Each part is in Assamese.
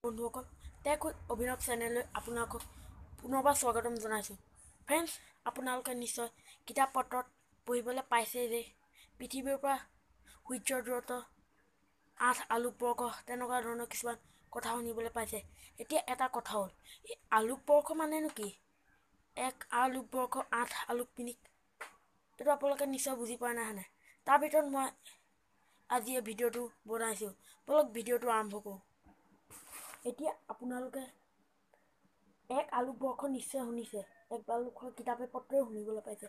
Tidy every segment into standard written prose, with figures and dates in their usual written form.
বন্ধুসকল, টেক উইথ অভিনৱ চেনেললৈ আপোনালোকক পুনৰবাৰ স্বাগতম জনাইছোঁ। ফ্ৰেণ্ডছ, আপোনালোকে নিশ্চয় কিতাপ পত্ৰত পঢ়িবলৈ পাইছে যে পৃথিৱীৰ পৰা সূৰ্যৰ দূৰত্ব 8 আলোকবৰ্ষ, তেনেকুৱা ধৰণৰ কিছুমান কথা শুনিবলৈ পাইছে। এতিয়া এটা কথা হ'ল, এই আলোকবৰ্ষ মানেনো কি? 1 আলোকবৰ্ষ 8 আলোক মিনিট, এইটো আপোনালোকে নিশ্চয় বুজি পোৱা নাই। তাৰ ভিতৰত মই আজি এই ভিডিঅ'টো বনাইছোঁ। বলক ভিডিঅ'টো আৰম্ভ কৰোঁ। এতিয়া আপোনালোকে 1 আলোকবৰ্ষ নিশ্চয় শুনিছে, 1 আলোকবৰ্ষ কিতাপে পত্ৰই শুনিবলৈ পাইছে।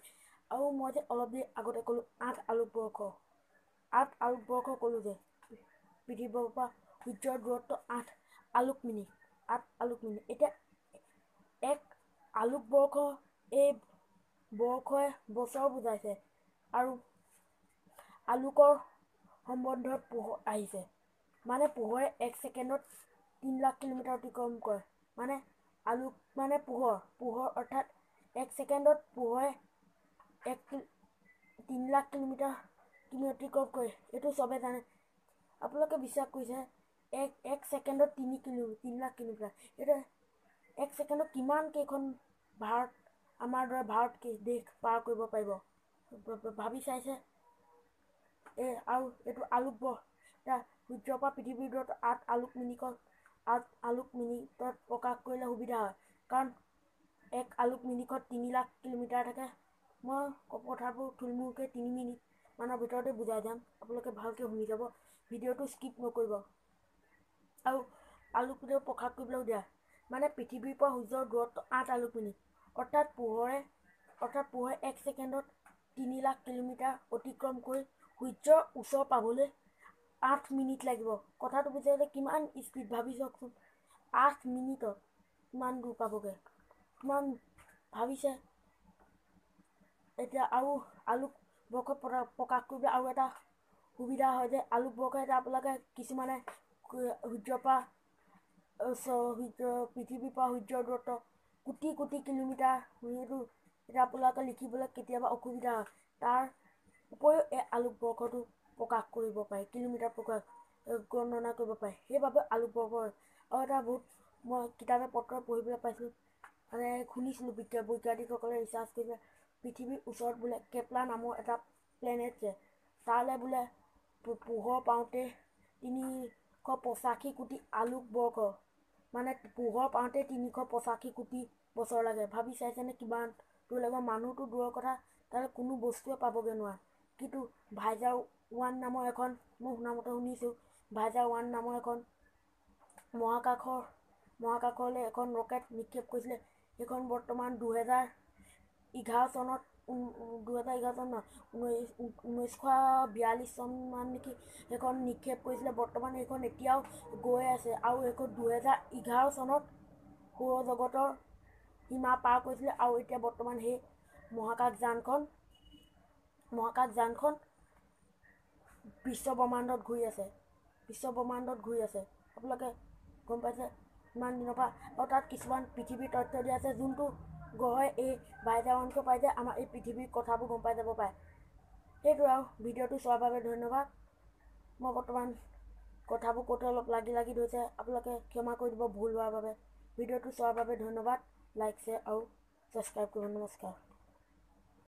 আৰু মই যে অলপ দেৰি আগতে ক'লোঁ 8 আলোকবৰ্ষ, 8 আলোকবৰ্ষ ক'লোঁ যে পৃথিৱীৰ পৰা সূৰ্যৰ দূৰত্ব 8 আলোক মিনিট, 8 আলোক মিনিট। এতিয়া 1 আলোকবৰ্ষ, এই বৰ্ষই বছৰ বুজাইছে আৰু আলোকৰ সম্বন্ধত পোহৰ আহিছে, মানে পোহৰে 1 ছেকেণ্ডত 3 লাখ কিলোমিটাৰ অতিক্ৰম কৰে। মানে আলোক মানে পোহৰ অৰ্থাৎ 1 ছেকেণ্ডত পোহৰে 3 লাখ কিলোমিটাৰ তুমি অতিক্ৰম কৰে। এইটো চবে জানে। আপোনালোকে বিশ্বাস কৰিছে 1 ছেকেণ্ডত 3 লাখ কিলোমিটাৰ। এইটো 1 ছেকেণ্ডত কিমান কেইখন আমাৰ দৰে ভাৰত দেশ পাৰ কৰিব পাৰিব ভাবি চাইছে? আৰু এইটো সূৰ্যৰ পৰা পৃথিৱীৰ দূৰত্ব 8 আলোক মিনিটত প্ৰকাশ কৰিলে সুবিধা হয়, কাৰণ 1 আলোক মিনিটত 3 লাখ কিলোমিটাৰ থাকে। মই কথাবোৰ থুলমূলকৈ 3 মিনিটমানৰ ভিতৰতে বুজাই যাম, আপোনালোকে ভালকৈ শুনি যাব, ভিডিঅ'টো স্কিপ নকৰিব। আৰু আলোক মিনিট প্ৰকাশ কৰিবলৈও দিয়া, মানে পৃথিৱীৰ পৰা সূৰ্যৰ দূৰত্ব 8 আলোক মিনিট, অৰ্থাৎ পোহৰে 1 ছেকেণ্ডত 3 লাখ কিলোমিটাৰ অতিক্ৰম কৰি সূৰ্যৰ ওচৰ পাবলৈ 8 মিনিট লাগিব। কথাটো বুজাইছে কিমান স্পীড ভাবি চাওকচোন। 8 মিনিটত কিমান দূৰ পাবগৈ, কিমান ভাবিছে? এতিয়া আৰু আলোকবৰ্ষ প্ৰকাশ কৰিবলৈ আৰু এটা সুবিধা হয় যে আলোকবৰ্ষ এটা আপোনালোকে কিছুমানে পৃথিৱীৰ পৰা সূৰ্যৰ দূৰত্ব কোটি কোটি কিলোমিটাৰ, সেইটো এতিয়া আপোনালোকে লিখিবলৈ কেতিয়াবা অসুবিধা হয়। তাৰ উপৰিও এই আলোকবৰ্ষটো প্ৰকাশ কৰিব পাৰে, কিলোমিটাৰ গণনা কৰিব পাৰে, সেইবাবে আলোকবৰ্ষ। আৰু এটা মই কিতাপে পত্ৰ পঢ়িবলৈ পাইছিলোঁ, মানে শুনিছিলোঁ, বৈজ্ঞানিকসকলে ৰিচাৰ্চ কৰিছে পৃথিৱীৰ ওচৰত বোলে কেপলাৰ নামৰ এটা প্লেনেট আছে, তালৈ বোলে পোহৰ পাওঁতে 385 কোটি আলোকবৰ্ষ, মানে পোহৰ পাওঁতে 385 কোটি বছৰ লাগে। ভাবি চাইছেনে কিমান দূৰ লাগিব? মানুহটো দূৰৰ কথা, তালৈ কোনো বস্তুৱে পাবগৈ নোৱাৰে। কিন্তু ভাইজাৰ 1 নামৰ এখন, মই শুনামতে শুনিছোঁ, ভাইজাৰ 1 নামৰ এখন মহাকাশলৈ এখন ৰকেট নিক্ষেপ কৰিছিলে। সেইখন বৰ্তমান 2011 চনত 1942 চনমান নেকি সেইখন নিক্ষেপ কৰিছিলে। বৰ্তমান সেইখন এতিয়াও গৈ আছে, আৰু সেইখন 2011 চনত সৌৰজগতৰ সীমা পাৰ কৰিছিলে। আৰু এতিয়া বৰ্তমান সেই মহাকাশযানখন বিশ্ব ব্ৰহ্মাণ্ডত ঘূৰি আছে। আপোনালোকে গম পাইছে ইমান দিনৰ পৰা। আৰু তাত কিছুমান পৃথিৱীৰ তথ্য দিয়া আছে, যোনটো গ্ৰহই এই ভাইজাৰ 1কৈ পাই যে আমাৰ এই পৃথিৱীৰ কথাবোৰ গম পাই যাব পাৰে। সেইটো আৰু ভিডিঅ'টো চোৱাৰ বাবে ধন্যবাদ। মই বৰ্তমান কথাবোৰ কওঁতে অলপ লাগি ধৰিছে, আপোনালোকে ক্ষমা কৰি দিব ভুল হোৱাৰ বাবে। ভিডিঅ'টো চোৱাৰ বাবে ধন্যবাদ। লাইক, শ্বেয়াৰ আৰু ছাবস্ক্ৰাইব কৰিব। নমস্কাৰ।